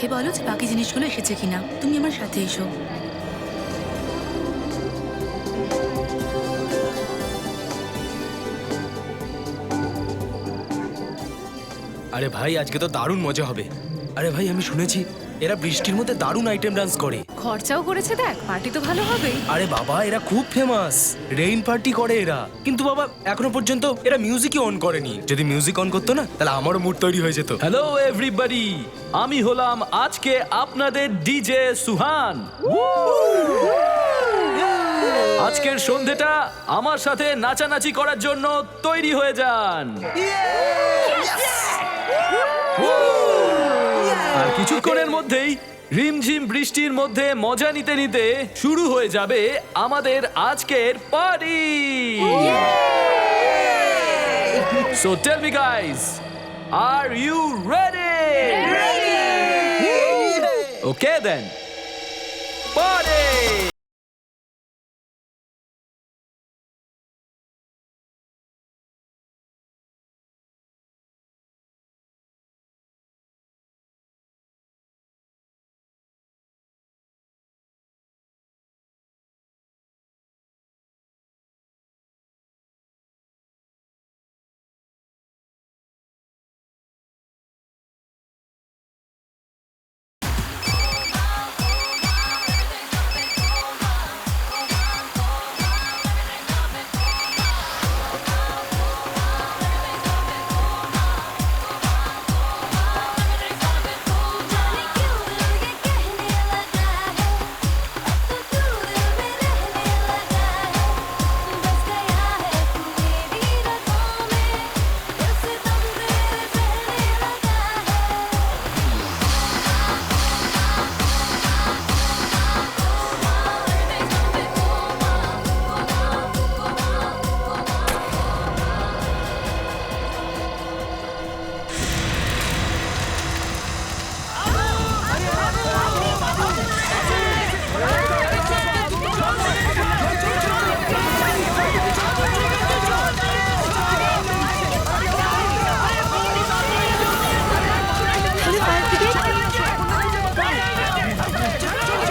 দেখে বলো যে বাকি জিনিসগুলো এসেছে কিনা। তুমি আমার সাথে এসো। আরে ভাই আজকে তো দারুণ মজা হবে। আরে ভাই আমি শুনেছি এরা বৃষ্টির মধ্যে দারুণ আইটেম ডান্স করে। খরচাও করেছে, দেখ পার্টি তো ভালো হবেই। আরে বাবা এরা খুব ফেমাস, রেইন পার্টি করে এরা। কিন্তু বাবা এখনো পর্যন্ত এরা মিউজিকই অন করেনি। যদি মিউজিক অন করতো না তাহলে আমারও মুড তৈরি হয়ে যেত। হ্যালো এভরিবডি, আমি হলাম আজকে আপনাদের ডিজে সুহান। আজকের সন্ধ্যেটা আমার সাথে নাচানাচি করার জন্য তৈরি হয়ে যান। আর কিছুক্ষণের মধ্যেই রিমঝিম বৃষ্টির মধ্যে মজা নিতে নিতে শুরু হয়ে যাবে আমাদের আজকের party. So tell me guys, are you ready? Okay then, party!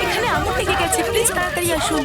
এখানে আগুন লেগে গেছে, প্লিজ তাড়াতাড়ি আসুন।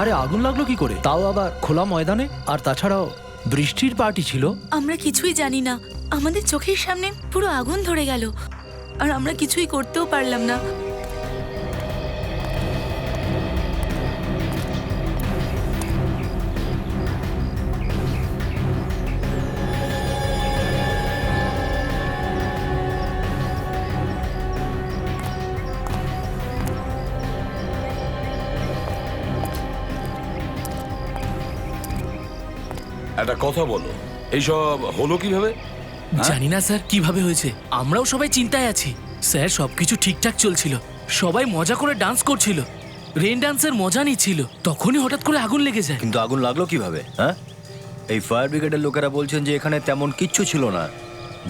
আরে আগুন লাগলো কি করে, তাও আবার খোলা ময়দানে? আর তাছাড়াও বৃষ্টির পার্টি ছিল। আমরা কিছুই জানি না, আমাদের চোখের সামনে পুরো আগুন ধরে গেল আর আমরা কিছুই করতেও পারলাম না। একটা কথা বলো, এইসব হলো কিভাবে? জানি না স্যার কিভাবে হয়েছে, আমরাও সবাই চিন্তায় আছি। স্যার সবকিছু ঠিকঠাক চলছিল, সবাই মজা করে ডান্স করছিল, রেন ডান্সের মজা নিচ্ছিল, তখনই হঠাৎ করে আগুন লেগে যায়। কিন্তু আগুন লাগলো কিভাবে? হ্যাঁ, এই ফায়ার ব্রিগেডের লোকেরা বলছেন যে এখানে তেমন কিচ্ছু ছিল না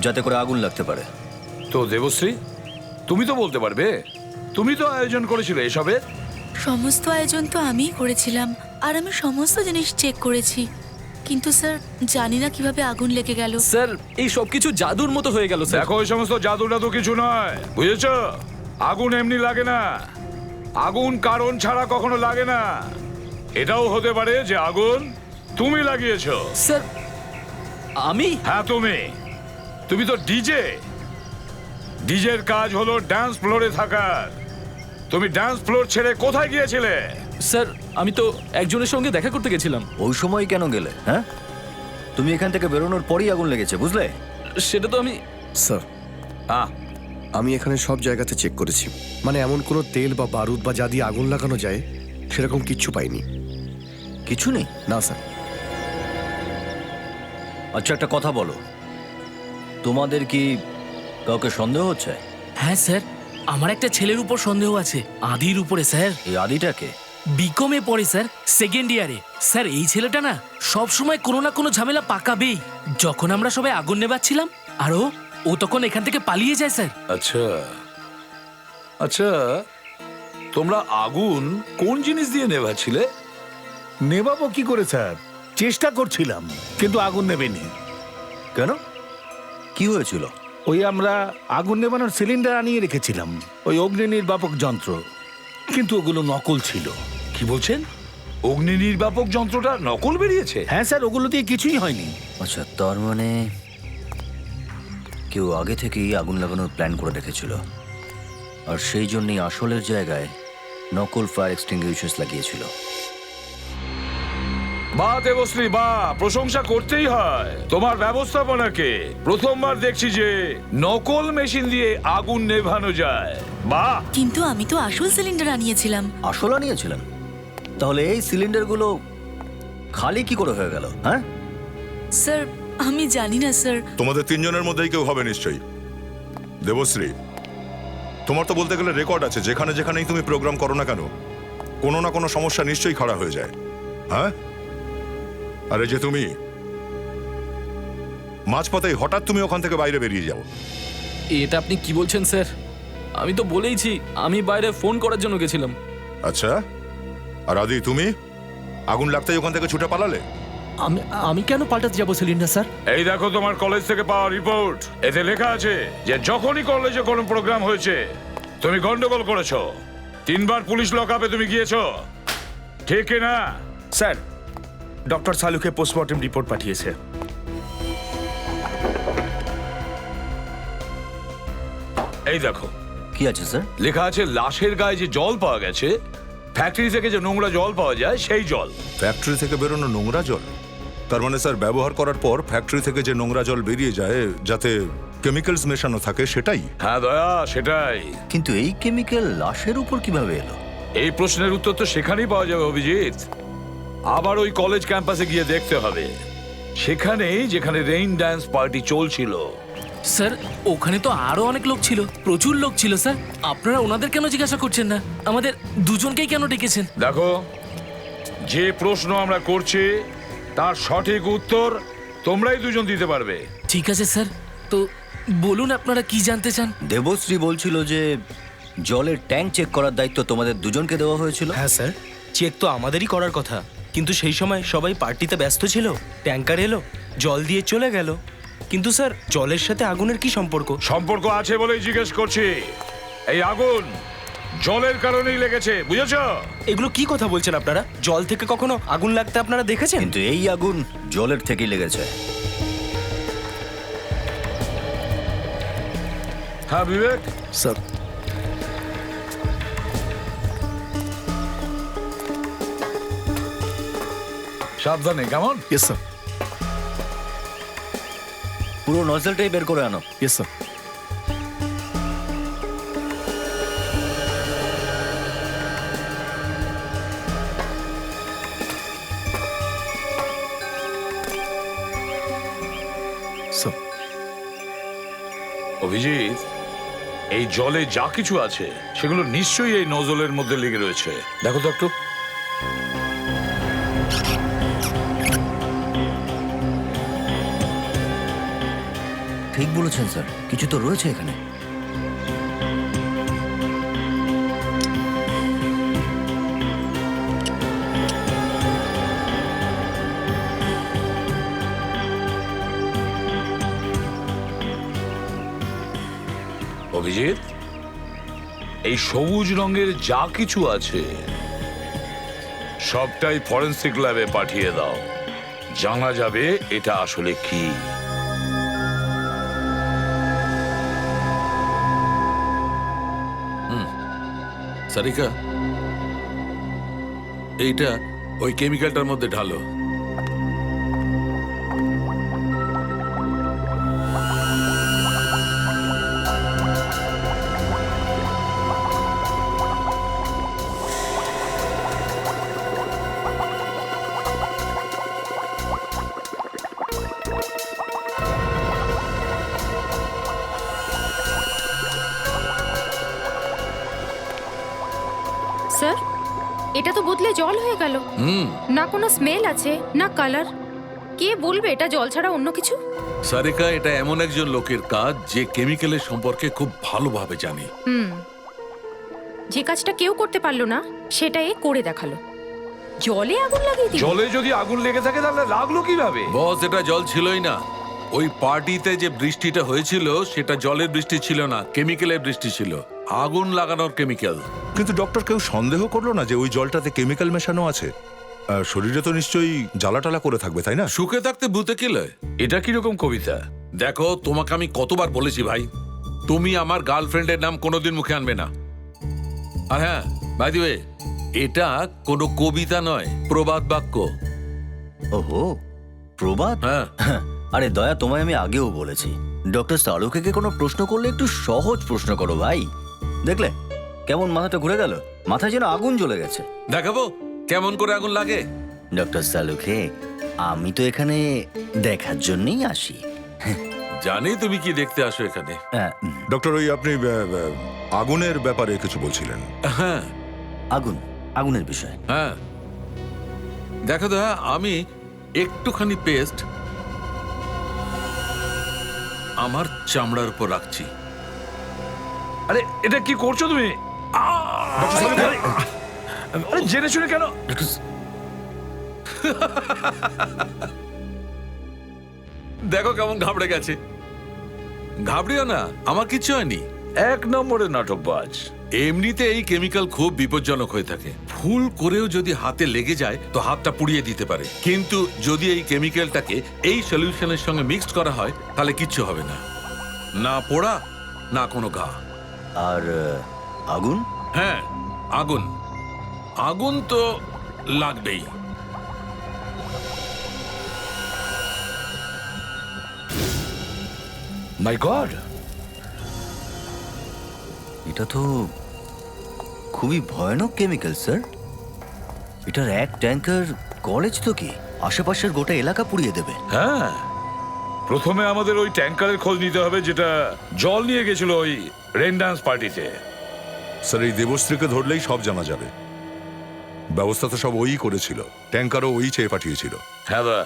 যাতে করে আগুন লাগতে পারে। তো দেবশ্রী, তুমি তো বলতে পারবে, তুমি তো আয়োজন করেছিলে এসবের। সমস্ত আয়োজন তো আমিই করেছিলাম আর আমি সমস্ত জিনিস চেক করেছি, কিন্তু স্যার জানি না কিভাবে আগুন লেগে গেল। স্যার এই সবকিছু জাদুর মতো হয়ে গেল স্যার। দেখো ওই সমস্ত জাদু টাদু কিছু নয়, বুঝেছো? আগুন এমনি লাগে না, আগুন কারণ ছাড়া কখনো লাগে না। এটাও হতে পারে যে আগুন তুমি লাগিয়েছো। স্যার আমি? হ্যাঁ তুমি, তুমি তো ডিজে। ডিজের কাজ হলো ডান্স ফ্লোরে থাকার। তুমি ডান্স ফ্লোর ছেড়ে কোথায় গিয়েছিলে? স্যার আমি তো একজনের সঙ্গে দেখা করতে গেছিলাম। ওই সময় কেন গেলে? হ্যাঁ, তুমি এখান থেকে বেরোনোর পরই আগুন লেগেছে, বুঝলে? সেটা তো আমি স্যার, হ্যাঁ, আমি এখানে সব জায়গাতে চেক করেছি, মানে এমন কোনো তেল বা বারুদ বা যা দিয়ে আগুন লাগানো যায় সেরকম কিচ্ছু পাইনি। কিছু নেই? না স্যার। আচ্ছা, একটা কথা বলো, তোমাদের কি কাউকে সন্দেহ হচ্ছে? হ্যাঁ স্যার, আমার একটা ছেলের উপর সন্দেহ আছে, আদির উপরে স্যার। এই আদিটাকে? বিকমে পড়ে স্যার, সেকেন্ড ইয়ারে। স্যার এই ছেলেটা না সব সময় কোনো না কোনো ঝামেলা পাকাবেই। যখন আমরা সবাই আগুন নেবাচ্ছিলাম আর ও তখন এখান থেকে পালিয়ে যায় স্যার। আচ্ছা আচ্ছা, তোমরা আগুন কোন জিনিস দিয়ে নেভাছিলে? নেবাবো কি করে স্যার, চেষ্টা করছিলাম কিন্তু আগুন নেবেনি। কেন, কি হয়েছিল? ওই আমরা আগুন নেবানোর সিলিন্ডার আনিয়ে রেখেছিলাম, ওই অগ্নি নির্বাপক যন্ত্র, কিন্তু ওগুলো নকল ছিল। কি বলছেন? অগ্নি নির্বাপক যন্ত্রটা নকল বেরিয়েছে? হ্যাঁ স্যার, ওগুলো দিয়ে কিছুই হয়নি। আচ্ছা, তার মানে কেউ আগে থেকেই আগুন লাগানোর প্ল্যান করে রেখেছিল, আর সেই জন্যই আসলের জায়গায় নকল ফায়ার এক্সটিংগুইশার্স লাগিয়েছিল। বা দেবশ্রী, বা প্রশংসা করতেই হয় তোমার ব্যবস্থাপনাকে। প্রথমবার দেখছি যে নকল মেশিন দিয়ে আগুন নেভানো যায়। বাহ! কিন্তু আমি তো আসল সিলিন্ডার আনিয়েছিলাম। আসল আনিয়েছিলেন? তাহলে এই সিলিন্ডারগুলো খালি কি করে হয়ে গেল? হ্যাঁ, স্যার আমি জানি না স্যার। তোমাদের তিনজনের মধ্যেই কেউ হবে নিশ্চয়ই। দেবশ্রী, তোমার তো বলতে গেলে রেকর্ড আছে, যেখানে যেখানেই তুমি প্রোগ্রাম করো না কেন কোনো না কোনো সমস্যা নিশ্চয়ই খাড়া হয়ে যায়। হ্যাঁ, আরে যে তুমি মাঝপথেই হঠাৎ তুমি ওখান থেকে বাইরে বেরিয়ে যাও। এটা আপনি কি বলছেন স্যার? আমি তো বলেইছি আমি বাইরে ফোন করার জন্য গেছিলাম। আচ্ছা, আর আদি তুমি আগুন লাগতেই ওখান থেকে ছুটে পালালে? আমি কেন পাল্টাতে যাবো সিলিন্ডার স্যার? এই দেখো তোমার কলেজ থেকে পাওয়া রিপোর্ট, এতে লেখা আছে যে যখনই কলেজে কোনো প্রোগ্রাম হয়েছে তুমি গন্ডগোল করেছো। 3 বার পুলিশ লকআপে তুমি গিয়েছো, ঠিক কি না? স্যার, ডক্টর সালুকে পোস্টমর্টেম রিপোর্ট পাঠিয়েছে। এই দেখো কি আছে স্যার? লেখা আছে লাশের গায়ে যে জল পাওয়া গেছে, ফ্যাক্টরি থেকে যে নোংরা জল পাওয়া যায় সেই জল। ফ্যাক্টরি থেকে বেরোনো নোংরা জল? তার মানে স্যার, ব্যবহার করার পর ফ্যাক্টরি থেকে যে নোংরা জল বেরিয়ে যায় যাতে কেমিক্যালস মেশানো থাকে সেটাই? হ্যাঁ দয়া, সেটাই। কিন্তু এই কেমিক্যাল লাশের উপর কিভাবে এলো? এই প্রশ্নের উত্তর তো সেখানেই পাওয়া যাবে অভিজিৎ। আবার ওই কলেজ ক্যাম্পাসে গিয়ে দেখতে হবে, সেখানেই যেখানে রেইন ড্যান্স পার্টি চলছিল। স্যার ওখানে তো আরো অনেক লোক ছিল, প্রচুর লোক ছিল স্যার। আপনারা ওনাদের কেন জিজ্ঞাসা করছেন না? আমাদের দুজনকেই কেন ডেকেছেন? দেখো, যে প্রশ্ন আমরা করছি তার সঠিক উত্তর তোমরাই দুজন দিতে পারবে। ঠিক আছে স্যার, তো বলুন আপনারা কি জানতে চান? দেবশ্রী বলছিল যে জলের ট্যাঙ্ক চেক করার দায়িত্ব তোমাদের দুজনকে দেওয়া হয়েছিল। হ্যাঁ স্যার, চেক তো আমাদেরই করার কথা, কিন্তু সেই সময় সবাই পার্টিতে ব্যস্ত ছিল। ট্যাঙ্কার এলো, জল দিয়ে চলে গেল। কিন্তু স্যার, জলের সাথে আগুনের কি সম্পর্ক? সম্পর্ক আছে বলেই জিজ্ঞেস করছি। এই আগুন জলের কারণেই লেগেছে, বুঝেছো? এগুলো কি কথা বলছেন আপনারা? জল থেকে কখনো আগুন লাগতে আপনারা দেখেছেন? কিন্তু এই আগুন জলের থেকেই লেগেছে। হ্যাঁ বিবেক? স্যার, সাবধানে, কেমন? Yes sir. পুরো নজলটাই বের করে আনো। Yes sir. স্যার, অভিজিৎ, এই জলে যা কিছু আছে সেগুলো নিশ্চয়ই এই নজলের মধ্যে লেগে রয়েছে। দেখো তো একটু। ঠিক বলেছেন স্যার, কিছু তো রয়েছে এখানে। অভিজিৎ, এই সবুজ রঙের যা কিছু আছে সবটাই ফরেনসিক ল্যাবে পাঠিয়ে দাও, জানা যাবে এটা আসলে কি। সারিকা, এইটা ওই কেমিক্যালটার মধ্যে ঢালো। স্যার, এটা তো বদলে জল হয়ে গেল। না কোনো স্মেল আছে, না কালার। কে বলবে এটা জল ছাড়া অন্য কিছু? সারিকা, এটা এমন একজন লোকের কাজ যে কেমিক্যালের সম্পর্কে খুব ভালোভাবে জানে। যে কাজটা কেউ করতে পারলো না সেটা এ করে দেখালো। জলে আগুন লাগিয়ে দিল। জলে যদি আগুন লেগে থাকে তাহলে লাগলো কিভাবে? বস, এটা জল ছিলই না। ওই পার্টিতে যে বৃষ্টিটা হয়েছিল সেটা জলের বৃষ্টি ছিল না, কেমিক্যালের বৃষ্টি ছিল। আগুন লাগানোর কেমিক্যাল। কিন্তু ডক্টর কেউ সন্দেহ করলো না যে ওই জলটাতে কেমিক্যাল মেশানো আছে? শরীরে তো নিশ্চয়ই জ্বালাটালা করে থাকবে, তাই না? শুকে থাকতে ভূতে কি লয়? এটা কিরকম কবিতা? দেখো, তোমাকে আমি কতবার বলেছি ভাই, তুমি আমার গার্লফ্রেন্ডের নাম কোনোদিন মুখে আনবে না। আর হ্যাঁ, বাই দ্য ওয়ে, এটা কোনো কবিতা নয়, প্রবাদ বাক্য। ওহো, প্রবাদ? হ্যাঁ। আরে দয়া, তোমায় আমি আগেও বলেছি, ডক্টর সালুকে কোনো প্রশ্ন করলে একটু সহজ প্রশ্ন করো ভাই। দেখলে কেমন মাথাটা ঘুরে গেল, মাথায় যেন আগুন জ্বলে গেছে। দেখাবো কেমন করে আগুন লাগে? ডক্টর সালুকে, আমি তো এখানে দেখার জন্যই আসি। জানি তুমি কি দেখতে আসো এখানে। ডক্টর, ওই আপনি আগুনের ব্যাপারে কিছু বলছিলেন। হ্যাঁ, আগুনের বিষয়। হ্যাঁ, দেখো দা, আমি একটুখানি পেস্ট আমার চামড়ার উপর রাখছি। আরে এটা কি করছো তুমি? আরে জেনে শুনে কেন? দেখো কেমন ঘাবড়ে গেছে। ঘাবড়িও না, আমার কিচ্ছু হয়নি। এক নম্বরের নাটকবাজ। এমনিতে এই কেমিক্যাল খুব বিপজ্জনক হয়ে থাকে। ভুল করেও যদি হাতে লেগে যায় তো হাতটা পুড়িয়ে দিতে পারে। কিন্তু যদি এই কেমিক্যালটাকে এই সলিউশনের সঙ্গে মিক্সড করা হয় তাহলে কিচ্ছু হবে না, না পোড়া না কোনো ঘা। আর আগুন? হ্যাঁ, আগুন। আগুন তো লাগবেই। মাই গড, এটা তো খুবই ভয়ানক কেমিক্যাল স্যার। এটার এক ট্যাঙ্কার কলেজ তো কি আশেপাশের গোটা এলাকা পুড়িয়ে দেবে। হ্যাঁ, প্রথমে আমাদের ওই ট্যাঙ্কারের খোঁজ নিতে হবে যেটা জল নিয়ে গেছিল ওই রেন ডান্স পার্টিতে। স্যার, এই দেবশ্রীকে ধরলেই সব জানা যাবে। ব্যবস্থা তো সব ওই করেছিল, ট্যাঙ্কারও ওই চেয়ে পাঠিয়েছিল। হ্যাঁ দা,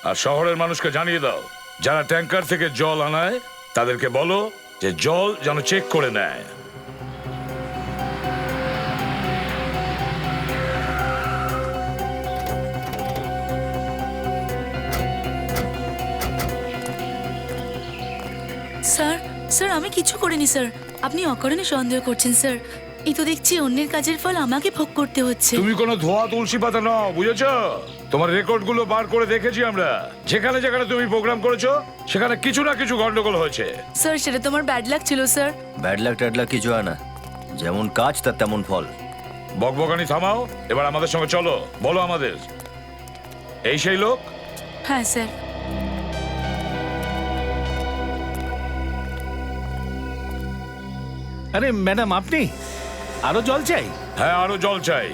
আর শহরের মানুষকে জানিয়ে দাও, যারা ট্যাঙ্কার থেকে জল আনায় তাদেরকে বলো যে জল যেন চেক করে নেয়। স্যার আমি কিছু করিনি স্যার। আপনি অকারণে সন্দেহ করছেন স্যার। এই তো দেখছি অন্যের কাজের ফল আমাকে ভোগ করতে হচ্ছে। তুমি কোনো ধোয়া তুলসী পাতা নও, বুঝেছো? তোমার রেকর্ড গুলো বার করে দেখেছি আমরা। যেখানে যেখানে তুমি প্রোগ্রাম করেছো সেখানে কিছু না কিছু গন্ডগোল হয়েছে। স্যার সেটা তো আমার ব্যাড লাক ছিল sir. Bad luck Tad lakh কিছু হয় না, যেমন কাজ তার তেমন ফল। বকবকানি থামাও, এবার আমাদের সঙ্গে চলো। বলো আমাদের, এই সেই লোক? হ্যাঁ স্যার। আরে ম্যাডাম, আপনি আরো জল চাই? হ্যাঁ, আরো জল চাই।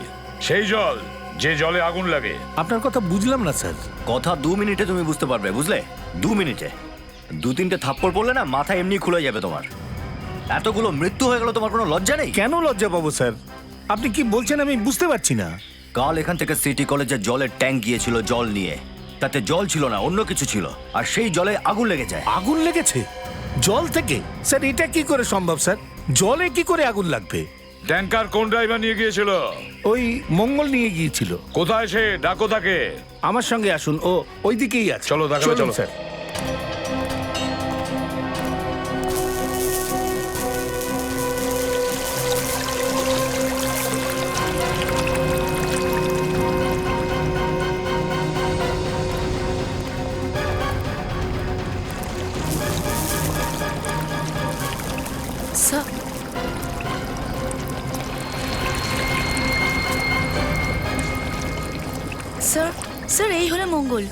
সেই জল যে জলে আগুন লাগে। আপনার কথা বুঝলাম না স্যার। কথা 2 মিনিটে তুমি বুঝতে পারবে, বুঝলে? 2 মিনিটে 2-3টে থাপ্পড় পড়লে না মাথা এমনি খুলে যাবে তোমার। এতগুলো মৃত্যু হয়ে গেল, তোমার কোনো লজ্জা নেই? কেন লজ্জা পাবো স্যার? আপনি কি বলছেন আমি বুঝতে পারছি না। কাল এখান থেকে সিটি কলেজের জলের ট্যাঙ্ক গিয়েছিল জল নিয়ে, তাতে জল ছিল না, অন্য কিছু ছিল, আর সেই জলে আগুন লেগে যায়। আগুন লেগেছে জল থেকে? স্যার এটা কি করে সম্ভব স্যার? জলে কি করে আগুন লাগবে? ট্যাঙ্কার কোন ড্রাইভার নিয়ে গিয়েছিল? ওই মঙ্গল নিয়ে গিয়েছিল। কোথায় সে? ডাকো তাকে। আমার সঙ্গে আসুন, ও ওইদিকেই আছে। চলো দেখাবে, চলো স্যার। স্যার স্যার স্যার এই হলো মঙ্গল।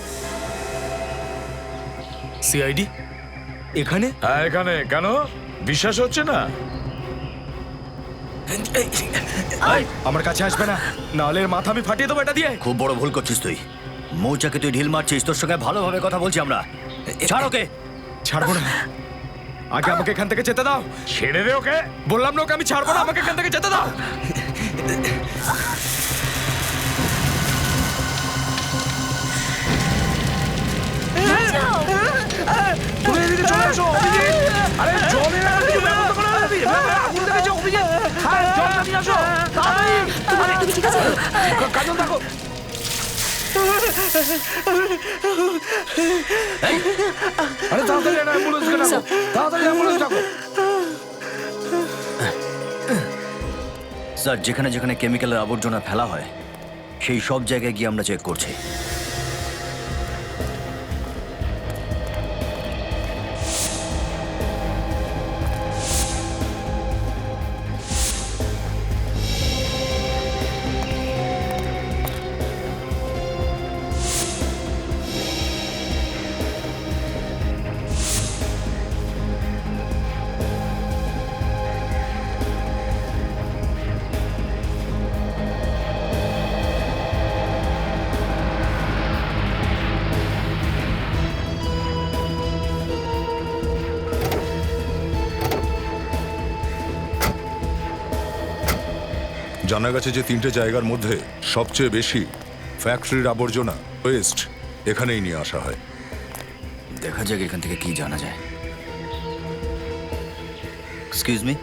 সিআইডি এখানে? হ্যাঁ এখানে কেন বিশ্বাস হচ্ছে না? আমার কাছে আসবে না, নাহলে এর মাথা আমি ফাটিয়ে দেবো এটা দিয়ে। খুব বড় ভুল করছিস তুই। মৌচাকে তুই ঢিল মারছিস, তোর সঙ্গে ভালোভাবে কথা বলছি আমরা। ছাড় ওকে। ছাড়বো না, আগে আমাকে এখান থেকে যেতে দাও। ছেড়ে দে ওকে। বললাম না ওকে আমি ছাড়বো না, আমাকে এখান থেকে যেতে দাও। তুমি এদিকে চলে আসো অভিজিৎ। আরে জলের কিছু ব্যবস্থা করে দিবি। আগুন লেগেছে অভিজিৎ। হ্যাঁ জলটা নিয়ে আসো তাড়াতাড়ি। তুমি ঠিক আছে? কাজল দেখো। আরে তাড়াতাড়ি একটা অ্যাম্বুলেন্সকে ডাকো, তাড়াতাড়ি অ্যাম্বুলেন্স ডাকো। স্যার, যেখানে যেখানে কেমিক্যালের আবর্জনা ফেলা হয় সেই সব জায়গায় গিয়ে আমরা চেক করছি। জানা গেছে যে 3টে জায়গার মধ্যে সবচেয়ে বেশি ফ্যাক্টরির আবর্জনা ওয়েস্ট এখানেই নিয়ে আসা হয়। দেখা যাক এখান থেকে কি জানা যায়। এক্সকিউজ মি,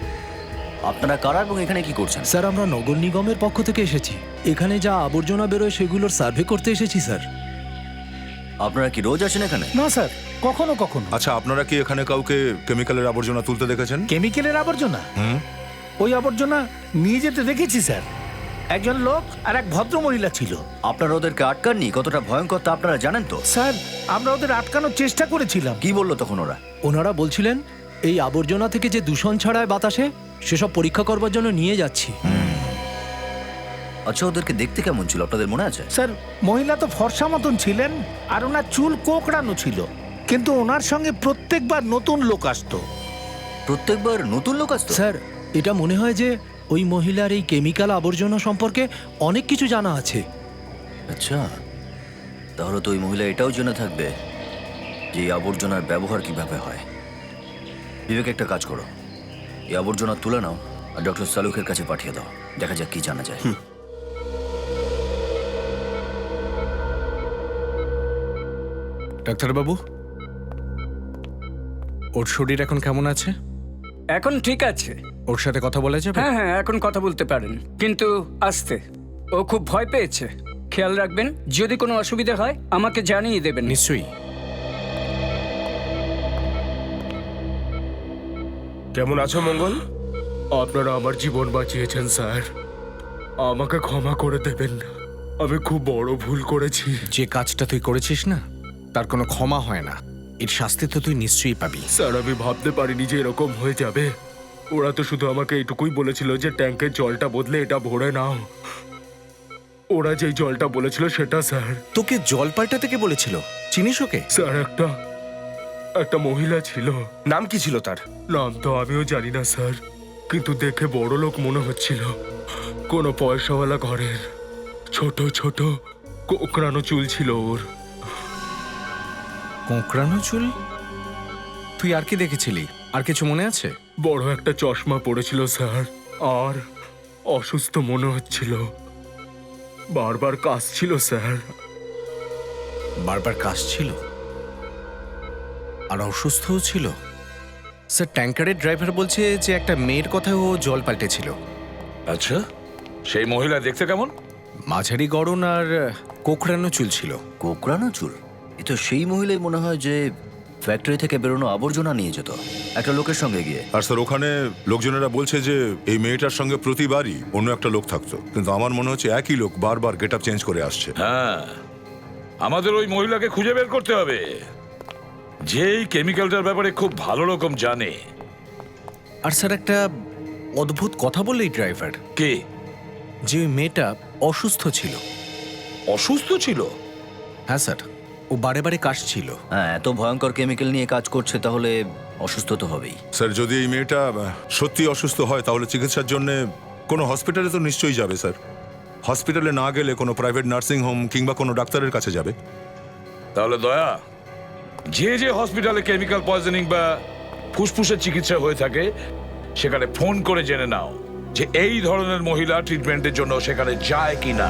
আপনারা কারা এবং এখানে কি করছেন? স্যার, আমরা নগর নিগমের পক্ষ থেকে এসেছি। এখানে যা আবর্জনা বেরোয় সেগুলোর সার্ভে করতে এসেছি স্যার। আপনারা কি রোজ আসেন এখানে? না স্যার, কখনো কখনো। আচ্ছা, আপনারা কি এখানে কাউকে কেমিক্যালের আবর্জনা তুলতে দেখেছেন? কেমিক্যালের আবর্জনা? ওই আবর্জনা নিয়ে যেতে দেখেছি স্যার। একজন লোক আর এক ভদ্র মহিলা ছিল। আপনারা ওদেরকে আটকাননি? কতটা ভয়ঙ্কর তা আপনারা জানেন তো? স্যার, আমরা ওদের আটকানোর চেষ্টা করেছিলাম। কি বললো তখন ওরা? ওনারা বলছিলেন এই আবর্জনা থেকে যে দূষণ ছড়ায় বাতাসে সেসব পরীক্ষা করবার জন্য নিয়ে যাচ্ছি। আচ্ছা, ওদেরকে দেখতে কেমন ছিল আপনাদের মনে আছে? স্যার, মহিলা তো ফর্সা মতন ছিলেন আর ওনার চুল কোঁকড়ানো ছিল, কিন্তু ওনার সঙ্গে প্রত্যেকবার নতুন লোক আসতো। প্রত্যেকবার নতুন লোক আসতো? স্যার, এটা মনে হয় যে ওই মহিলার এই কেমিক্যাল আবর্জনা সম্পর্কে অনেক কিছু জানা আছে। আচ্ছা, তাহলে তো ওই মহিলা এটাও জেনে থাকবে যে এই আবর্জনার ব্যবহার কিভাবে হয়। বিবেক, একটা কাজ করো, এই আবর্জনা তুলে নাও আর ডক্টর সালুকের কাছে পাঠিয়ে দাও। দেখা যাক কি জানা যায়। ডাক্তারবাবু, ওর শরীর এখন কেমন আছে? এখন ঠিক আছে। ওর সাথে কথা বলা যাবে? হ্যাঁ হ্যাঁ, এখন কথা বলতে পারেন, কিন্তু আস্তে। ও খুব ভয় পেয়েছে। খেয়াল রাখবেন, যদি কোনো অসুবিধা হয় আমাকে জানিয়ে দেবেন। নিশ্চয়ই। কেমন আছো মঙ্গল? আপনারা আমার জীবন বাঁচিয়েছেন স্যার, আমাকে ক্ষমা করে দেবেন না, আমি খুব বড় ভুল করেছি। যে কাজটা তুই করেছিস না, তার কোনো ক্ষমা হয় না। এর শাস্তি তো তুই নিশ্চয়ই পাবি। স্যার, আমি ভাবতে পারিনি যে এরকম হয়ে যাবে। ওরা তো শুধু আমাকে এইটুকুই বলেছিল যে ট্যাঙ্কের জলটা বদলে এটা ভরে নাও। ওরা যেই জলটা বলেছিল সেটা স্যার। তোকে জল পাল্টাতে কে বলেছিল? চিনিস ওকে? স্যার, একটা মহিলা ছিল। নাম কি ছিল তার? নাম তো আমিও জানি না স্যার, কিন্তু দেখে বড় লোক মনে হচ্ছিল। কোনো পয়সাওয়ালা ঘরের, ছোট ছোট কোঁকড়ানো চুল ছিল ওর। কোঁকড়ানো চুল? তুই আর কি দেখেছিলি? আর কিছু মনে আছে? বড় একটা চশমা পড়েছিল স্যার, আর অসুস্থ মনে হচ্ছিল, বারবার কাশছিল স্যার। বারবার কাশছিল আর অসুস্থও ছিল? স্যার, ট্যাঙ্কারের ড্রাইভার বলছে যে একটা মেয়ের কথায় ও জল পাল্টেছিল। আচ্ছা, সেই মহিলা দেখতে কেমন? মাঝারি গড়ন আর কোঁকড়ানো চুল ছিল। কোঁকড়ানো চুল? এ তো সেই মহিলাই মনে হয় যে ফ্যাক্টরি থেকে বেরোনো আবর্জনা নিয়ে যেত একটা লোকের সঙ্গে গিয়ে। আর স্যার, ওখানে লোকজনেরা বলছে যে এই মেয়েটার সঙ্গে প্রতিবারই অন্য একটা লোক থাকতো, কিন্তু আমার মনে হচ্ছে একই লোক বারবার গেট আপ চেঞ্জ করে আসছে। হ্যাঁ, আমাদের ওই মহিলাকে খুঁজে বের করতে হবে, যেই কেমিক্যালটার ব্যাপারে খুব ভালো রকম জানে। আর স্যার, একটা অদ্ভুত কথা বললেই ড্রাইভার কে? যে ওই মেয়েটা অসুস্থ ছিল, অসুস্থ ছিল? হ্যাঁ স্যার, ও বারে বারে কাশছিল। হ্যাঁ, এত ভয়ঙ্কর কেমিক্যাল নিয়ে কাজ করছে, তাহলে অসুস্থ তো হবেই। স্যার, যদি এই মেয়েটা সত্যি অসুস্থ হয় তাহলে চিকিৎসার জন্য কোনো হসপিটালে তো নিশ্চয়ই যাবে স্যার। হসপিটালে না গেলে কোনো প্রাইভেট নার্সিং হোম কিংবা কোনো ডাক্তারের কাছে যাবে। তাহলে দয়া, যে যে হসপিটালে কেমিক্যাল পয়জনিং বা ফুসফুসের চিকিৎসা হয়ে থাকে সেখানে ফোন করে জেনে নাও যে এই ধরনের মহিলা ট্রিটমেন্টের জন্য সেখানে যায় কিনা।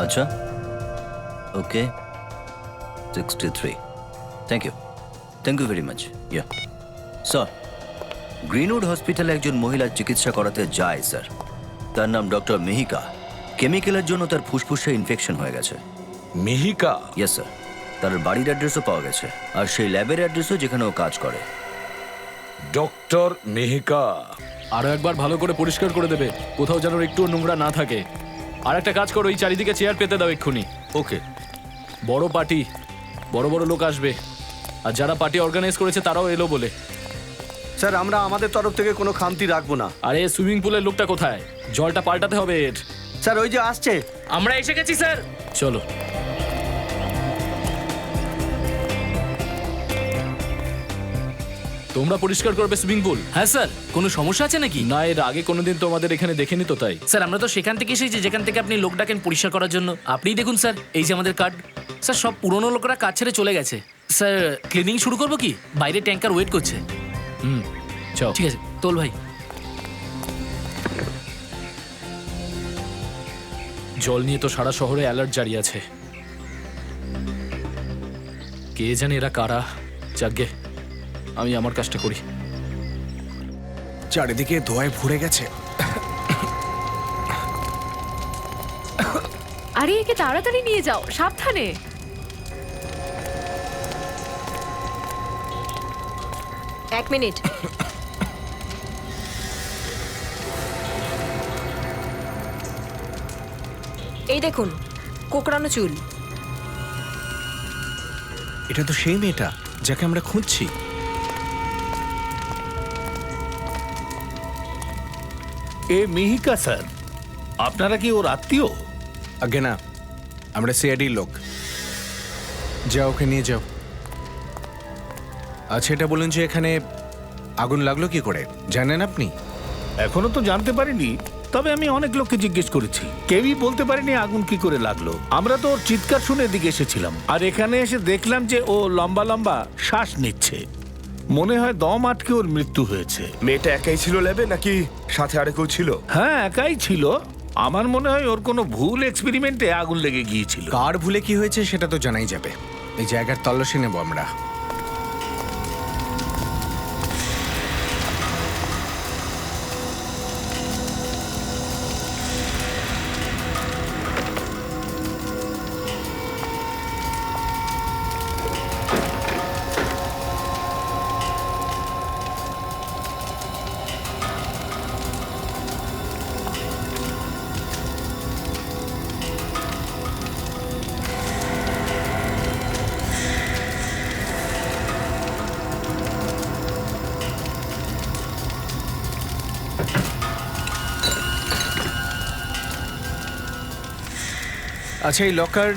আচ্ছা, okay, 63। Thank you very much. Yeah sir, Greenwood হসপিটালে একজন মহিলার চিকিৎসা করাতে যায় স্যার। তার নাম ডক্টর মেহিকা। কেমিক্যালের জন্য তার ফুসফুসে ইনফেকশন হয়ে গেছে। মেহিকা? Yes sir. তার বাড়ির অ্যাড্রেসও পাওয়া গেছে, আর সেই ল্যাবের অ্যাড্রেসও যেখানে ও কাজ করে। ডক্টর মেহিকা। আরো একবার ভালো করে পরিষ্কার করে দেবে, কোথাও যেন একটু নোংরা না থাকে। আর একটা কাজ করো, এই চারিদিকে চেয়ার পেতে দাও এক্ষুনি। ওকে। বড় পার্টি, বড় বড় লোক আসবে, আর যারা পার্টি অর্গানাইজ করেছে তারাও এলো বলে। স্যার, আমরা আমাদের তরফ থেকে কোনো খামতি রাখবো না। আরে সুইমিং পুলের লোকটা কোথায়? জলটা পাল্টাতে হবে এর। স্যার, ওই যে আসছে। আমরা এসে গেছি স্যার। চলো। তোমরা পরিষ্কার করবে সুইমিং পুল? হ্যাঁ স্যার, কোনো সমস্যা আছে নাকি? না, এর আগে কোনোদিন তোমাদের এখানে দেখিনি তো, তাই। স্যার, আমরা তো সেখান থেকে এসেছি যেখান থেকে আপনি লোক ডাকেন পরিষ্কার করার জন্য। আপনিই দেখুন স্যার, এই যে আমাদের কার্ড। স্যার, সব পুরনো লোকরা কাজ ছেড়ে চলে গেছে। স্যার, ক্লিনিং শুরু করবো কি? বাইরে ট্যাঙ্কার ওয়েট করছে। চল। ঠিক আছে, তোল ভাই। জল নিয়ে তো সারা শহরে অ্যালার্ট জারি আছে। কে জানে এরা কারা। যাকগে, আমি আমার কাজটা করি। চারিদিকে ধোঁয়ায় ভরে গেছে। আরে একে তাড়াতাড়ি নিয়ে যাও, সাবধানে। এক মিনিট। এই দেখুন, কোকড়ানো চুল। এটা তো সেই মেয়েটা যাকে আমরা খুঁজছি। এ মিহিকা স্যার, আপনারা কি ওর আত্মীয়? আগে না, আমরা সিআইডির লোক। যাও, ওকে নিয়ে যাও। আচ্ছা, এটা বলুন যে এখানে আগুন লাগলো কি করে, জানেন আপনি? এখনো তো জানতে পারিনি, তবে আমি অনেক লোককে জিজ্ঞেস করেছি, কেউই বলতে পারেনি আগুন কি করে লাগলো। আমরা তো ওর চিৎকার শুনে এদিকে এসেছিলাম, আর এখানে এসে দেখলাম যে ও লম্বা লম্বা শ্বাস নিচ্ছে। মনে হয় দম আটকে ওর মৃত্যু হয়েছে। মেয়েটা একাই ছিল ল্যাবে নাকি সাথে আর কেউ ছিল? হ্যাঁ, একাই ছিল। আমার মনে হয় ওর কোনো ভুল এক্সপেরিমেন্টে আগুন লেগে গিয়েছিল। কার ভুলে কি হয়েছে সেটা তো জানাই যাবে। এই জায়গার তল্লাশি নেব আমরা। আচ্ছা, এই লকার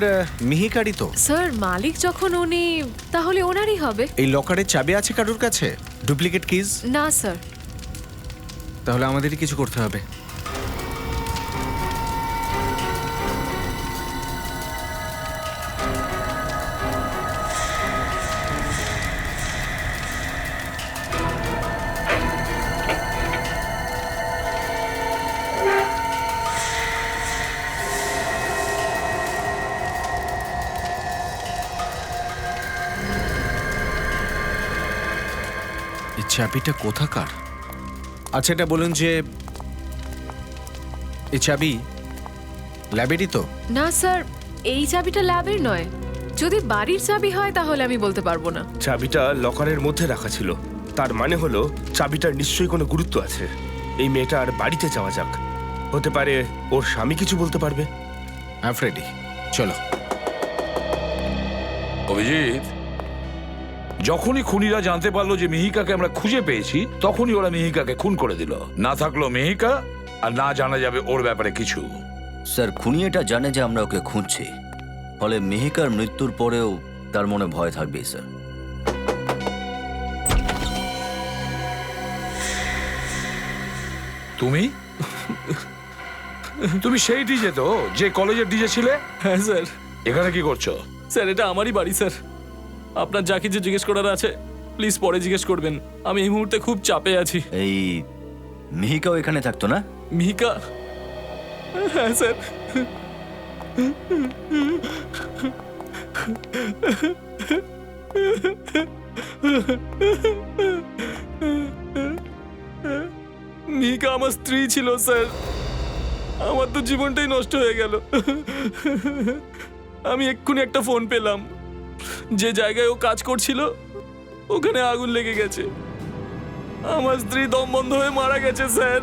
মিহিকারই তো? স্যার, মালিক যখন উনি, তাহলে ওনারই হবে। এই লকারের চাবি আছে কারোর কাছে? Duplicate keys? না স্যার। তাহলে আমাদেরই কিছু করতে হবে। চাবিটা কোথাকার? আচ্ছা, এটা বলুন যে এই চাবি ল্যাবেরই তো? না স্যার, এই চাবিটা ল্যাবের নয়। যদি বাড়ির চাবি হয় তাহলে আমি বলতে পারবো না। চাবিটা লকারের মধ্যে রাখা ছিল। তার মানে হলো চাবিটার নিশ্চয়ই কোনো গুরুত্ব আছে। এই মেয়েটার বাড়িতে যাওয়া যাক, হতে পারে ওর স্বামী কিছু বলতে পারবে। ফ্রেডি চলো। অভিজিৎ, যখনই খুনিরা জানতে পারলো যে মিহিকাকে আমরা খুঁজে পেয়েছি, তখনই ওরা মিহিকাকে খুন করে দিল। না থাকলো মিহিকা, আর না জানা যাবে ওর ব্যাপারে কিছু। স্যার, খুনি এটা জানে যে আমরা ওকে খুঁজছি, ফলে মিহিকার মৃত্যুর পরেও তার মনে ভয় থাকবেই স্যার। তুমি তুমি সেই ডিজে তো, যে কলেজের ডিজে ছিলে? হ্যাঁ স্যার। এখানে কি করছো? স্যার এটা আমারই বাড়ি স্যার। আপনার যা কিছু জিজ্ঞেস করার আছে প্লিজ পরে জিজ্ঞেস করবেন, আমি এই মুহূর্তে খুব চাপে আছি। এই মিহিকাও এখানে থাকতো না? মিহিকা? হ্যাঁ স্যার। মিহিকা আমার স্ত্রী ছিল স্যার। আমার তো জীবনটাই নষ্ট হয়ে গেল। আমি এক্ষুনি একটা ফোন পেলাম, যে জায়গায় ও কাজ করছিল ওখানে আগুন লেগে গেছে। আমার স্ত্রী দম বন্ধ হয়ে মারা গেছে স্যার।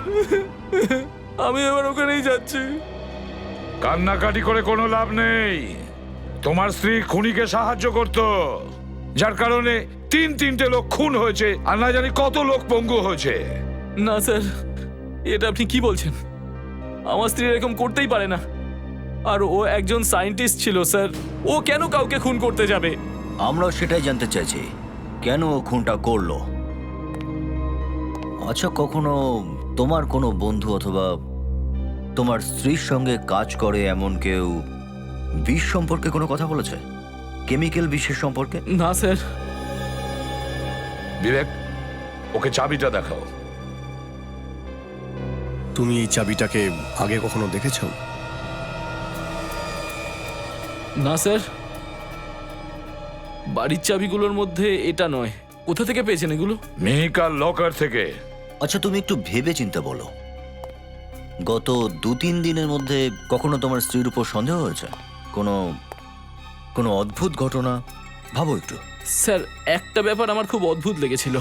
আমি এবার ওখানেই যাচ্ছি। কান্নাকাটি করে কোনো লাভ নেই। তোমার স্ত্রী খুনিকে সাহায্য করত, যার কারণে তিনটে লোক খুন হয়েছে, আর না জানি কত লোক পঙ্গু হয়েছে। না স্যার, এটা আপনি কি বলছেন? আমার স্ত্রী এরকম করতেই পারে না। আর ও একজন সায়েন্টিস্ট ছিল স্যার, ও কেন কাউকে খুন করতে যাবে? আমরাও সেটাই জানতে চাইছি, কেন ও খুনটা করলো। আচ্ছা, কখনো তোমার কোনো বন্ধু অথবা তোমার স্ত্রীর সঙ্গে কাজ করে এমন কেউ বিষ সম্পর্কে কোনো কথা বলেছে? কেমিক্যাল বিষের সম্পর্কে? না স্যার। বিবেক, ওকে চাবিটা দেখাও। তুমি এই চাবিটাকে আগে কখনো দেখেছো? না স্যার, বাড়ির চাবিগুলোর মধ্যে এটা নয়। কোথা থেকে পেয়েছেন এগুলো? মিহিকার লকার থেকে। আচ্ছা, তুমি একটু ভেবে চিন্তে বলো, গত 2-3 দিনের মধ্যে কখনো তোমার স্ত্রীর উপর সন্দেহ হয়েছে? কোনো কোনো অদ্ভুত ঘটনা ভাবো একটু। স্যার, একটা ব্যাপার আমার খুব অদ্ভুত লেগেছিল।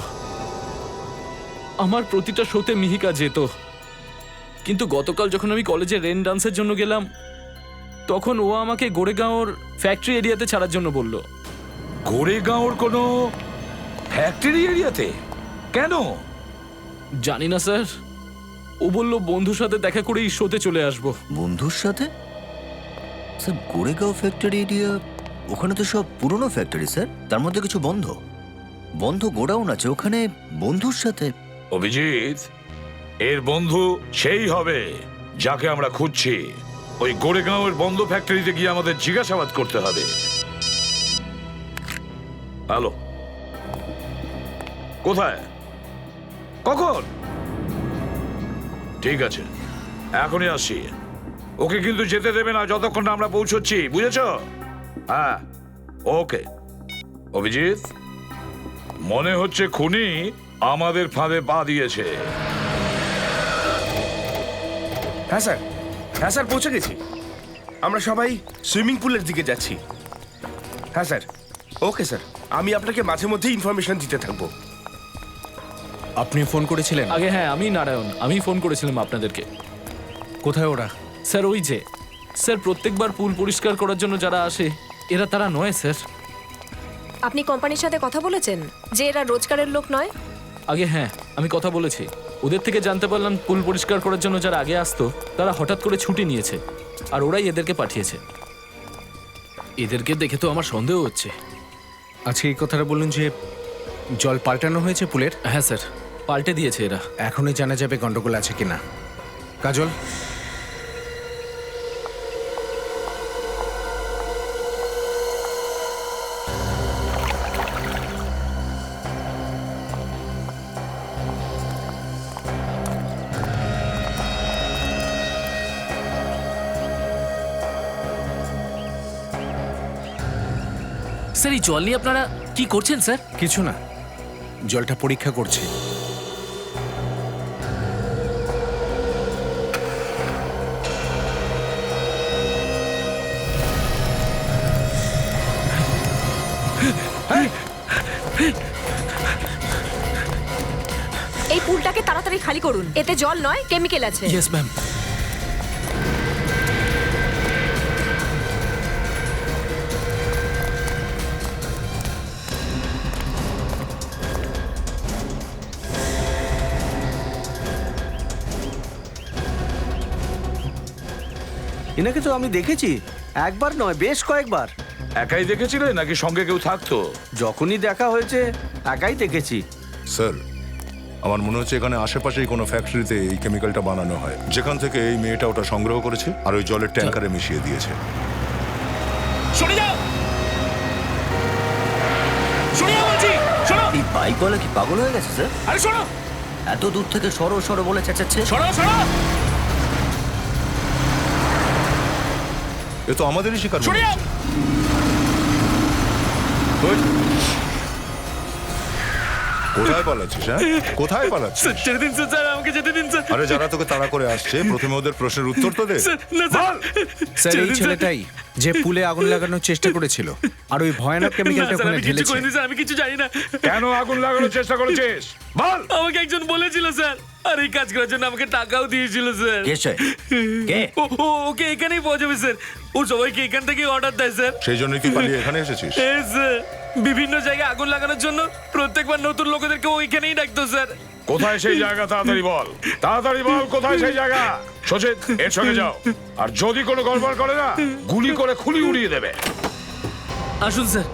আমার প্রতিটা শোতে মিহিকা যেত, কিন্তু গতকাল যখন আমি কলেজে রেন ডান্সের জন্য গেলাম, তখন ও আমাকে গোরেগাঁওর ফ্যাক্টরি এরিয়াতে ছাড়ার জন্য বলল। গোরেগাঁওর কোনো ফ্যাক্টরি এরিয়াতে? কেন? জানি না স্যার, ও বলল বন্ধুর সাথে দেখা করেই শোতে চলে আসবো। বন্ধুর সাথে? স্যার, গোরেগাঁও ফ্যাক্টরি এরিয়া, ওখানে তো সব পুরনো ফ্যাক্টরি স্যার, তার মধ্যে কিছু বন্ধ বন্ধ গোডাউন আছে, ওখানে বন্ধুর সাথে? অভিজিৎ, এর বন্ধু সেই হবে যাকে আমরা খুঁজছি। ওই গোরেগাঁওয়ের বন্ধ ফ্যাক্টরিতে গিয়ে আমাদের জিজ্ঞাসাবাদ করতে হবে। হ্যালো, কোথায়? কখন? ঠিক আছে, এখনই আসছি। ওকে কিন্তু যেতে দেবে না যতক্ষণ না আমরা পৌঁছচ্ছি, বুঝেছ? হ্যাঁ, ওকে। অভিজিৎ, মনে হচ্ছে খুনি আমাদের ফাঁদে পা দিয়েছে। হ্যাঁ স্যার, হ্যাঁ স্যার, পৌঁছে গেছি। আমরা সবাই সুইমিং পুলের দিকে যাচ্ছি। হ্যাঁ স্যার, ওকে স্যার, আমি আপনাকে মাঝে মধ্যে ইনফরমেশন দিতে থাকবো। আপনি ফোন করেছিলেন? আগে হ্যাঁ, আমি নারায়ণ, আমি ফোন করেছিলাম আপনাদেরকে। কোথায় ওরা? স্যার ওই যে, স্যার প্রত্যেকবার পুল পরিষ্কার করার জন্য যারা আসে এরা তারা নয় স্যার। আপনি কোম্পানির সাথে কথা বলেছেন যে এরা রোজগারের লোক নয়? আগে হ্যাঁ, আমি কথা বলেছি। ওদের থেকে জানতে পারলাম পুল পরিষ্কার করার জন্য যারা আগে আসতো তারা হঠাৎ করে ছুটি নিয়েছে, আর ওরাই এদেরকে পাঠিয়েছে। এদেরকে দেখে তো আমার সন্দেহ হচ্ছে। আচ্ছা, এই কথাটা বলুন যে জল পাল্টানো হয়েছে পুলের? হ্যাঁ স্যার, পাল্টে দিয়েছে এরা। এখনই জানা যাবে গন্ডগোল আছে কিনা। কাজল, স্যার এই জল নিয়ে আপনারা কি করছেন স্যার? কিছু না, জলটা পরীক্ষা করছি। খালি করুন। এতে জল নয়, কেমিক্যাল আছে। Yes ma'am. এনাকে তো আমি দেখেছি, একবার নয় বেশ কয়েকবার। একাই দেখেছিলে নাকি সঙ্গে কেউ থাকতো? যখনই দেখা হয়েছে একাই দেখেছি। স্যার, আমার মনে হচ্ছে এখানে আশেপাশেই কোনো ফ্যাক্টরিতে এই কেমিক্যালটা বানানো হয়, যেখান থেকে এই মেয়েটা ওটা সংগ্রহ করেছে আর ওই জলের ট্যাঙ্কারে মিশিয়ে দিয়েছে। সরে যাও, সরে যাও বলছি, শোনো। এই বাইকওয়ালা কি পাগল হয়ে গেছে স্যার? আরে শোনো, এত দূর থেকে সরো সরো বলে চেঁচাচ্ছে। সরো সরো, এ তো আমাদেরই শিকার। সরে যাও। কোথায় পালাচ্ছিস? হ্যাঁ, কোথায় পালাচ্ছিস? ছেড়ে দিন স্যার, আমাকে যেতে দিন স্যার। আরে যারা তোকে তাড়া করে আসছে, প্রথমে ওদের প্রশ্নের উত্তর তো দে। স্যার, এই ছেলেটাই যে পুলে আগুন লাগানোর চেষ্টা করেছিল আর ওই ভয়ানক কেমিক্যালটা ওখানে ঢেলেছে। আমি কিছু জানি না। কেন আগুন লাগানোর চেষ্টা করেছিস বল। আমাকে একজন বলেছিল স্যার, আর এই কাজ করার জন্য আমাকে টাকাও দিয়েছিল স্যার। ওকে এখানেই পাওয়া যাবে স্যার। ও সবাইকে এখান থেকে অর্ডার দেয় স্যার। সেই জন্যই তুই পালিয়ে এখানে এসেছিস? স্যার, বিভিন্ন জায়গায় আগুন লাগানোর জন্য প্রত্যেকবার নতুন লোকেদেরকে ওইখানেই ডাকতো স্যার। কোথায় সেই জায়গা? তাড়াতাড়ি বল, তাড়াতাড়ি বল, কোথায় সেই জায়গা? সচিত, এর সঙ্গে যাও, আর যদি কোনো গড়বড় করে না, গুলি করে খুলি উড়িয়ে দেবে। আসুন স্যার,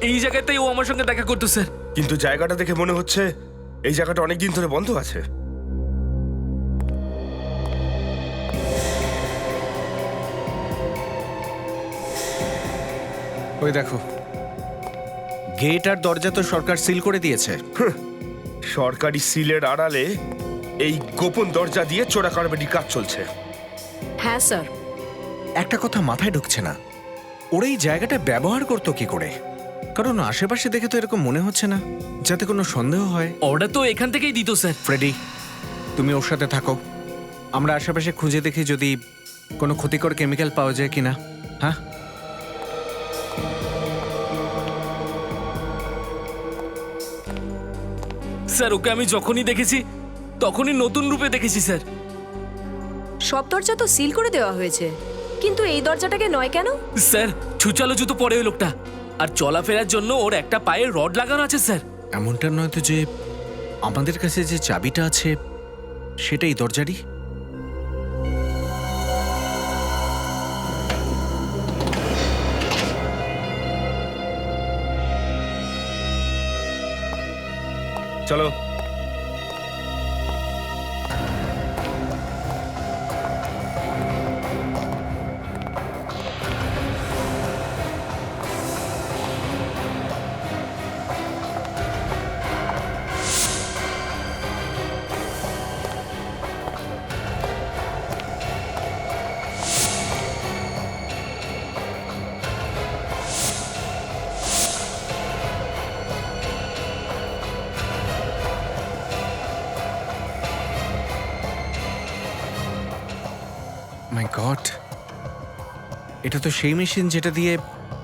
এই জায়গাতেই ও আমার সঙ্গে দেখা করতো স্যার। কিন্তু জায়গাটা দেখে মনে হচ্ছে এই জায়গাটা অনেক দিন ধরে বন্ধ আছে। ওই দেখো, গেট আর দরজা তো সরকার সিল করে দিয়েছে। সরকারি সিলের আড়ালে এই গোপন দরজা দিয়ে চোরাকারবারির কাজ চলছে। হ্যাঁ স্যার। একটা কথা মাথায় ঢুকছে না, ওরা এই জায়গাটা ব্যবহার করতো কি করে? কারণ আশেপাশে দেখে তো এরকম মনে হচ্ছে না যাতে কোনো সন্দেহ হয়। অর্ডার তো এখান থেকেই দিত স্যার। ফ্রেডি, তুমি ওর সাথে থাকো, আমরা আশেপাশে খুঁজে দেখি যদি কোনো ক্ষতিকর কেমিক্যাল পাওয়া যায় কিনা। হ্যাঁ, স্যার, ওকে আমি যখনই দেখেছি তখনই নতুন রূপে দেখেছি স্যার। সব দরজা তো সিল করে দেওয়া হয়েছে, কিন্তু এই দরজাটাকে নয় কেন? স্যার, ছুচালো জুতো পরে ওই লোকটা, আর চলাফেরার জন্য ওর একটা পায়ে রড লাগানো আছে স্যার। এমনটা নয় তো যে আমাদের কাছে যে চাবিটা আছে সেটাই দরজারই? চলো। মাই গড, এটা তো সেই মেশিন যেটা দিয়ে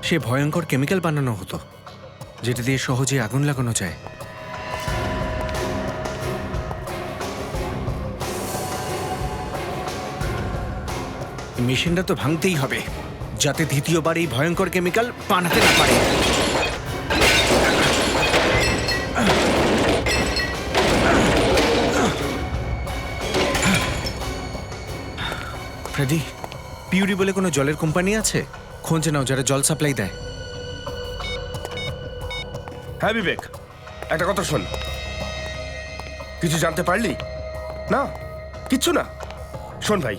সে ভয়ঙ্কর কেমিক্যাল বানানো হতো, যেটা দিয়ে সহজে আগুন লাগানো যায়। মেশিনটা তো ভাঙতেই হবে যাতে দ্বিতীয়বার এই ভয়ঙ্কর কেমিক্যাল বানাতে না পারে। ফ্রেডি, পিউরি বলে কোনো জলের কোম্পানি আছে? খোঁজ নাও যারা জল সাপ্লাই দেয়। হ্যাঁ বিবেক, একটা কথা শোন, কিছু জানতে পারলি না? কিচ্ছু না? শোন ভাই,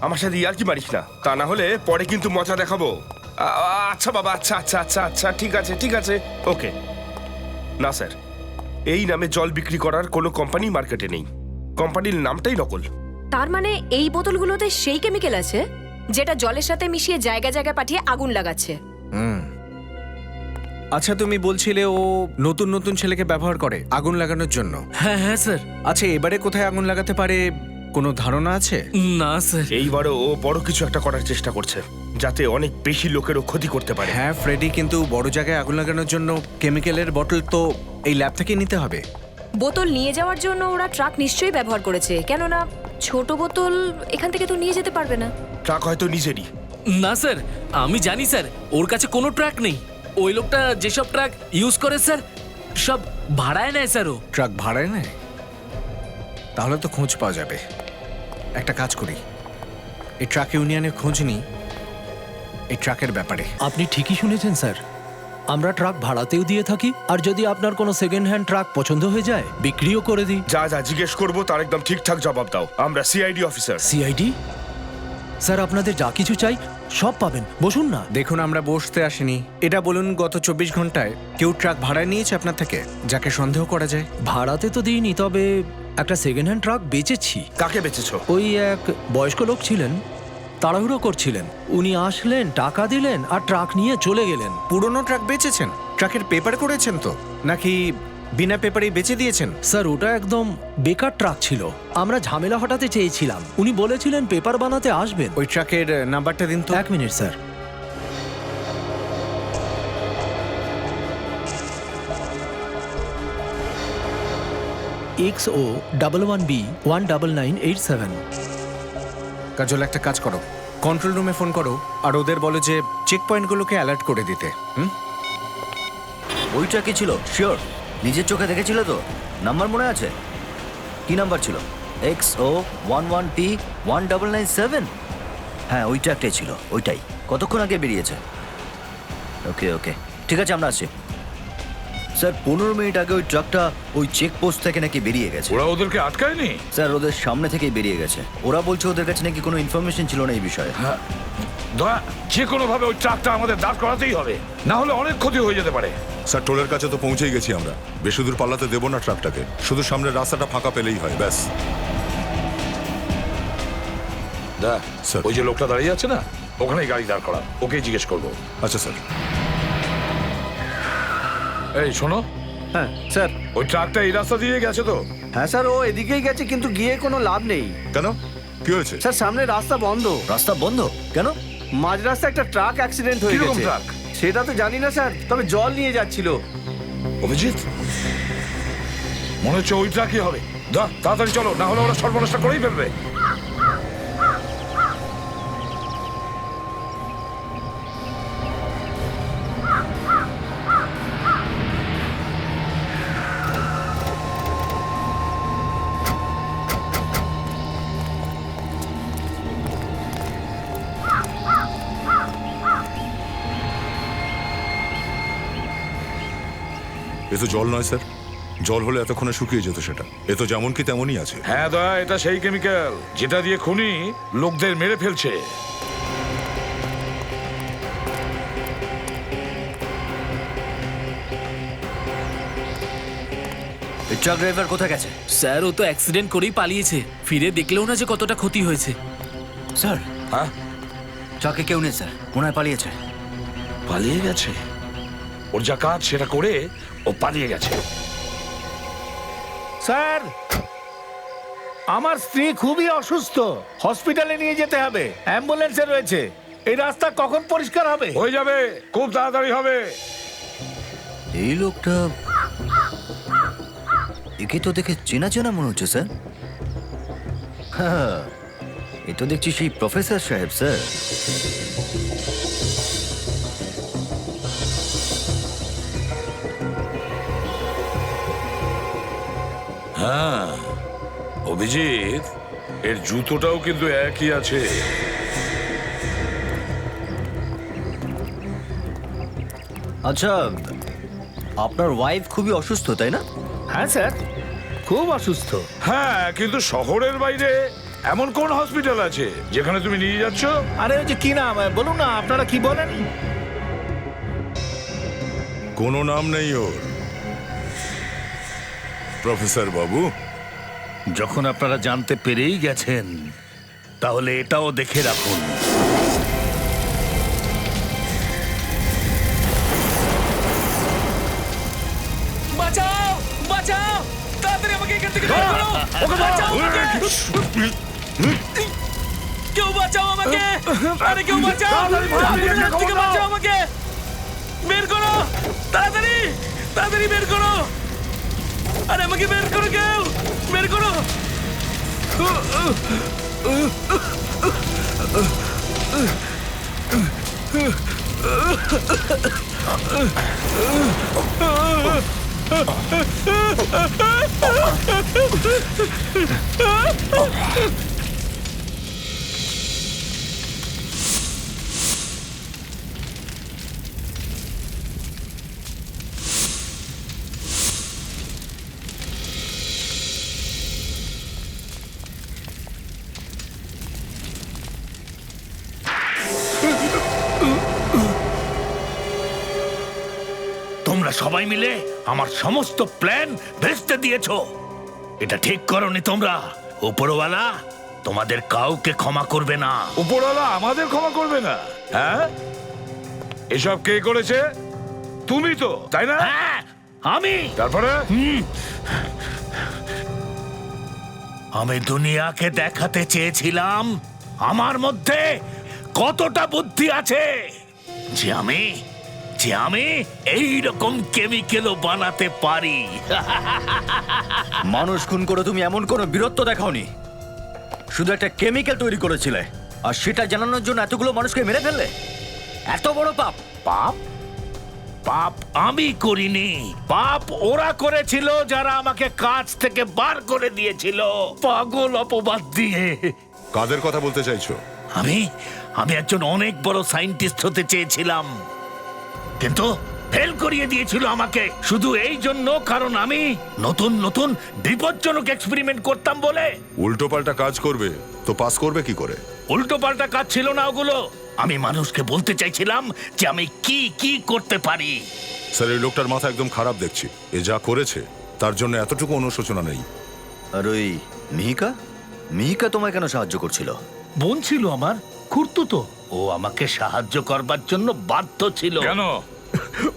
আমার সাথে ইয়ার কি মারিস না, তা না হলে পরে কিন্তু মজা দেখাবো। আচ্ছা বাবা, আচ্ছা আচ্ছা আচ্ছা আচ্ছা, ঠিক আছে ঠিক আছে, ওকে। না স্যার, এই নামে জল বিক্রি করার কোনো কোম্পানি মার্কেটে নেই, কোম্পানির নামটাই নকল। তার মানে এই বোতলগুলোতে সেই কেমিক্যাল আছে যেটা জলের সাথে মিশিয়ে জায়গা জায়গায় পাঠিয়ে আগুন লাগাচ্ছে। আচ্ছা, তুমি বলছিলে ও নতুন নতুন ছেলেকে ব্যবহার করে আগুন লাগানোর জন্য। হ্যাঁ হ্যাঁ স্যার। আচ্ছা, এবারে কোথায় আগুন লাগাতে পারে কোনো ধারণা আছে? না স্যার। এইবারও ও বড় কিছু একটা করার চেষ্টা করছে, যাতে অনেক বেশি লোকেরও ক্ষতি করতে পারে। হ্যাঁ ফ্রেডি, কিন্তু বড় জায়গায় আগুন লাগানোর জন্য কেমিক্যালের বটল তো এই ল্যাব থেকে নিতে হবে। বোতল নিয়ে যাওয়ার জন্য ওরা ট্রাক নিশ্চয়ই ব্যবহার করেছে, কেননা ছোট বোতল এখান থেকে তো নিয়ে যেতে পারবে না। ট্রাক হয়তো নিজেরই। না স্যার, আমি জানি স্যার ওর কাছে কোনো ট্রাক নেই। ওই লোকটা যেসব ট্রাক ইউজ করে স্যার সব ভাড়ায় নেয় স্যার। ও ট্রাক ভাড়ায় নেয়? তাহলে তো খোঁজ পাওয়া যাবে। একটা কাজ করি, এই ট্রাক ইউনিয়নের খোঁজ নিই এই ট্রাকের ব্যাপারে। আপনি ঠিকই শুনেছেন স্যার, আমরা ট্রাক ভাড়াতেও দিয়ে থাকি, আর যদি আপনার কোনো সেকেন্ড হ্যান্ড ট্রাক পছন্দ হয়ে যায় বিক্রিও করে দিই। যা যা জিজ্ঞেস করবো তার একদম ঠিকঠাক জবাব দাও। আমরা সিআইডি অফিসার। সিআইডি? স্যার আপনাদের যা কিছু চাই সব পাবেন, বসুন না। দেখুন, আমরা বসতে আসিনি। এটা বলুন, গত 24 ঘন্টায় কেউ ট্রাক ভাড়ায় নিয়েছে আপনার থেকে যাকে সন্দেহ করা যায়? ভাড়াতে তো দিইনি, তবে একটা সেকেন্ড হ্যান্ড ট্রাক বেচেছি। কাকে বেচেছো? ওই এক বয়স্ক লোক ছিলেন, তাড়াহুড়ো করছিলেন, উনি আসলেন, টাকা দিলেন আর ট্রাক নিয়ে চলে গেলেন। পুরনো ট্রাক বেচেছেন? ট্রাকের পেপার করেছেন তো, নাকি বিনা পেপারেই বেচে দিয়েছেন? স্যার ওটা একদম বেকার ট্রাক ছিল, আমরা ঝামেলা হটাতে চেয়েছিলাম, উনি বলেছিলেন পেপার বানাতে আসবেন। ওই ট্রাকের নাম্বারটা দিন তো। 1 মিনিট স্যার। XO11B 19987। কাজল, একটা কাজ করো, কন্ট্রোল রুমে ফোন করো আর ওদের বলো যে চেক পয়েন্টগুলোকে অ্যালার্ট করে দিতে। ওইটা কি ছিল? শিওর নিজের চোখে দেখেছিল তো? নাম্বার মনে আছে? কি নাম্বার ছিল? XO11P 1997? হ্যাঁ, ওইটা একটাই ছিল, ওইটাই। কতক্ষণ আগে বেরিয়েছে? ওকে ওকে, ঠিক আছে, আমরা আসছি। স্যার 15 মিনিট আগে ওই ট্রাকটা ওই চেকপোস্ট থেকে নাকি বেরিয়ে গেছে। ওরা ওদেরকে আটকায়নি? স্যার ওদের সামনে থেকেই বেরিয়ে গেছে। ওরা বলছে ওদের কাছে নাকি কোনো ইনফরমেশন ছিল না এই বিষয়ে। হ্যাঁ, দয়া যে কোনো ভাবে ওই ট্রাকটা আমাদের দাঁড় করাতেই হবে, না হলে অনেক ক্ষতি হয়ে যেতে পারে। স্যার টোলের কাছে তো পৌঁছেই গেছি আমরা, বেশি দূর পাল্লাতে দেবো না ট্রাকটাকে, শুধু সামনের রাস্তাটা ফাঁকা পেলেই হয়, ব্যাস। ওই যে লোকটা দাঁড়িয়ে আছে না, ওখানেই গাড়ি দাঁড় করা, ওকেই জিজ্ঞেস করবো। আচ্ছা স্যার। এই শোনো। হ্যাঁ স্যার। ওই ট্রাকটা এই রাস্তা দিয়ে গেছে তো? হ্যাঁ স্যার, ও এদিকেই গেছে, কিন্তু গিয়ে কোনো লাভ নেই। কেন, কি হয়েছে? স্যার সামনে রাস্তা বন্ধ। রাস্তা বন্ধ কেন? মাঝ রাস্তায় একটা ট্রাক অ্যাক্সিডেন্ট হয়ে কিরকম গেছে। ট্রাক? সেটা তো জানি না স্যার, তবে জল নিয়ে যাচ্ছিল। অভিজিৎ, মনে হচ্ছে ওই ট্রাকই হবে। তাড়াতাড়ি চলো, না হলে ওরা সর্বনাশটা করেই ফেলবে। এ তো জল নয় স্যার, জল হলে এতক্ষণে শুকিয়ে যেত সেটা। এ তো যেমন কি তেমনই আছে। হ্যাঁ দয়া, এটা সেই কেমিক্যাল যেটা দিয়ে খুনি লোকদের মেরে ফেলছে। এই ট্রাক ড্রাইভার কোথায় গেছে? স্যার ও তো অ্যাক্সিডেন্ট করেই পালিয়েছে, ফিরে দেখলেও না যে কতটা ক্ষতি হয়েছে। স্যার হ্যাঁ, ট্রাকে কেউ নেই স্যার, মনে হয় পালিয়েছে। পালিয়ে গেছে? ওর যা কাজ সেটা করে ও পালিয়ে গেছে। স্যার আমার স্ত্রী খুবই অসুস্থ, হসপিটালে নিয়ে যেতে হবে, অ্যাম্বুলেন্সে রয়েছে। এই রাস্তা কখন পরিষ্কার হবে? হয়ে যাবে, খুব তাড়াতাড়ি হবে। এই লোকটা, একে তো দেখে চেনা চেনা মনে হচ্ছে স্যার। হ্যাঁ, এ তো দেখছি সেই প্রফেসর সাহেব স্যার। হ্যাঁ অভিজিৎ, এর জুতোটাও কিন্তু একই আছে। আচ্ছা, আপনার ওয়াইফ খুবই অসুস্থ তাই না? হ্যাঁ স্যার, খুব অসুস্থ। হ্যাঁ, কিন্তু শহরের বাইরে এমন কোন হসপিটাল আছে যেখানে তুমি নিয়ে যাচ্ছ? আরে ওই যে কি নাম বলুন না, আপনারা কি বলেন? কোনো নাম নেই ওর, প্রফেসর বাবু। যখন আপনারা জানতে পেরেই গেছেন তাহলে এটাও দেখে রাখুন। বাঁচাও, বাঁচাও, তাড়াতাড়ি আমাকে এখান থেকে বের করো। বাঁচাও আমাকে। কেউ বাঁচাও আমাকে, আরে কেউ বাঁচাও, এখান থেকে বাঁচাও আমাকে, বের করো, তাড়াতাড়ি, তাড়াতাড়ি বের করো। আরে আমাকে বের করো কেউ, বের করো। তোমরা সবাই মিলে আমার সমস্ত প্ল্যান ভেস্তে দিয়েছো। এটা ঠিক করনি তোমরা। উপরওয়ালা তোমাদের কাউকে ক্ষমা করবে না। উপরওয়ালা আমাদের ক্ষমা করবে না? হ্যাঁ, এসব কে করেছে? তুমি তো, তাই না? হ্যাঁ, আমি। তারপরে আমি দুনিয়াকে দেখাতে চেয়েছিলাম আমার মধ্যে কতটা বুদ্ধি আছে, যে আমি এই রকম কেমিক্যালও বানাতে পারি। মানুষ খুন করে তুমি এমন কোনো বীরত্ব দেখাওনি, শুধু একটা কেমিক্যাল তৈরি করেছিলে, আর সেটা জানানোর জন্য এতগুলো মানুষকে মেরে ফেললে। এত বড় পাপ। পাপ? পাপ আমি করিনি, পাপ ওরা করেছিল যারা আমাকে কাজ থেকে বার করে দিয়েছিল পাগল অপবাদ দিয়ে। কাদের কথা বলতে চাইছো? আমি একজন অনেক বড় সায়েন্টিস্ট হতে চেয়েছিলাম, কিন্তু ফেল করিয়ে দিয়েছিল আমাকে, শুধু এই জন্য কারণ আমি নতুন নতুন বিপজ্জনক এক্সপেরিমেন্ট করতাম বলে। উল্টো পাল্টা কাজ করবে তো পাস করবে কি করে? উল্টো পাল্টা কাজ ছিল না ওগুলো। আমি মানুষকে বলতে চাইছিলাম যে আমি কি কি করতে পারি। স্যার, এই লোকটার মাথা একদম খারাপ দেখছি। এ যা করেছে তার জন্য এতটুকু অনুশোচনা নেই। আর ওই মিহিকা তোমায় কেন সাহায্য করছিল? বোন ছিল আমার, খুড়তুতো। ও আমাকে সাহায্য করবার জন্য বাধ্য ছিল। কেন?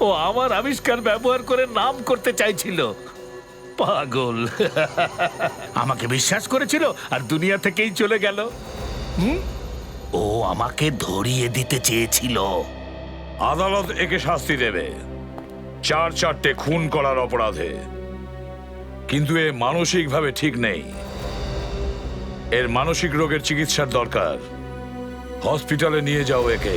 ও আমার আবিষ্কার ব্যবহার করে নাম করতে চাইছিল। পাগল। আমাকে বিশ্বাস করেছিল আর দুনিয়া থেকেই চলে গেল। ও আমাকে ধরিয়ে দিতে চেয়েছিল। আদালত একে শাস্তি দেবে 4 খুন করার অপরাধে, কিন্তু এ মানসিকভাবে ঠিক নেই। এর মানসিক রোগের চিকিৎসার দরকার। হসপিটালে নিয়ে যাও একে।